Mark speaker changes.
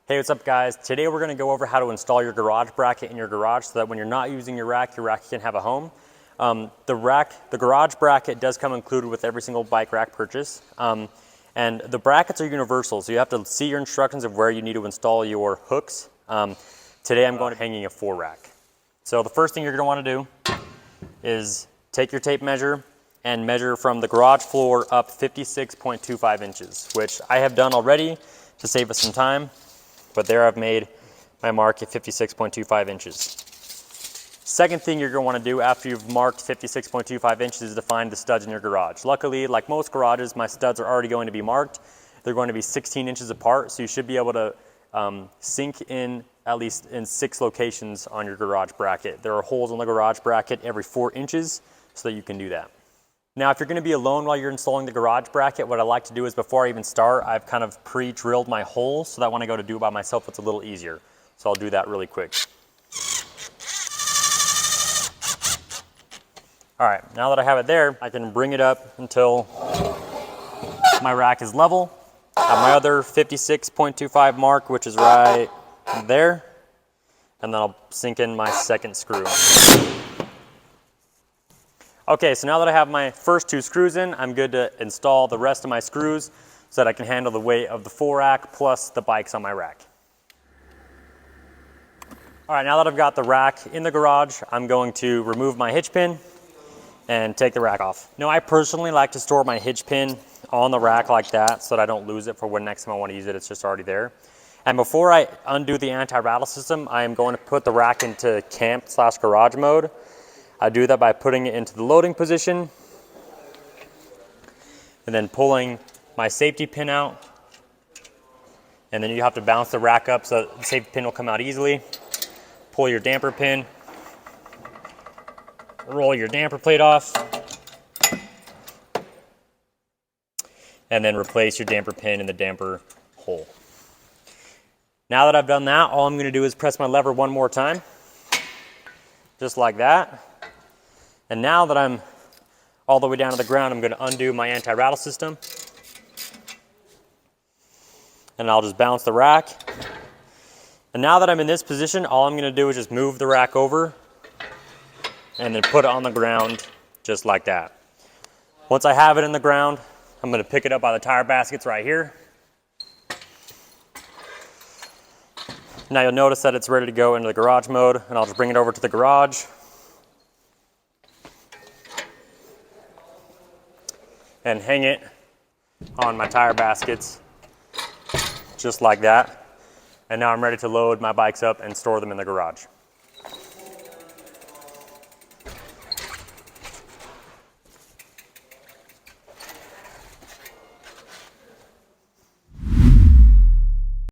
Speaker 1: Hey, what's up guys? Today we're gonna go over how to install your garage bracket in your garage so that when you're not using your rack can have a home. The garage bracket does come included with every single bike rack purchase. And the brackets are universal, so you have to see your instructions of where you need to install your hooks. Today I'm going to hanging a 4-rack. So the first thing you're gonna wanna do is take your tape measure and measure from the garage floor up 56.25 inches, which I have done already to save us some time. But there I've made my mark at 56.25 inches. Second thing you're going to want to do after you've marked 56.25 inches is to find the studs in your garage. Luckily, like most garages, my studs are already going to be marked. They're going to be 16 inches apart, so you should be able to sink in at least in 6 locations on your garage bracket. There are holes in the garage bracket every 4 inches so that you can do that. Now, if you're going to be alone while you're installing the garage bracket, what I like to do is before I even start, I've kind of pre-drilled my holes so that when I go to do it by myself, it's a little easier. So I'll do that really quick. All right, now that I have it there, I can bring it up until my rack is level. I have my other 56.25 mark, which is right there. And then I'll sink in my second screw. Okay, so now that I have my first 2 screws in, I'm good to install the rest of my screws so that I can handle the weight of the 4-rack plus the bikes on my rack. All right, now that I've got the rack in the garage, I'm going to remove my hitch pin and take the rack off. Now, I personally like to store my hitch pin on the rack like that so that I don't lose it for when next time I want to use it, it's just already there. And before I undo the anti-rattle system, I am going to put the rack into camp/garage mode. I do that by putting it into the loading position and then pulling my safety pin out. And then you have to bounce the rack up so the safety pin will come out easily. Pull your damper pin, roll your damper plate off, and then replace your damper pin in the damper hole. Now that I've done that, all I'm going to do is press my lever one more time, just like that. And now that I'm all the way down to the ground, I'm going to undo my anti-rattle system. And I'll just bounce the rack. And now that I'm in this position, all I'm going to do is just move the rack over and then put it on the ground just like that. Once I have it in the ground, I'm going to pick it up by the tire baskets right here. Now you'll notice that it's ready to go into the garage mode, and I'll just bring it over to the garage. And hang it on my tire baskets, just like that. And now I'm ready to load my bikes up and store them in the garage.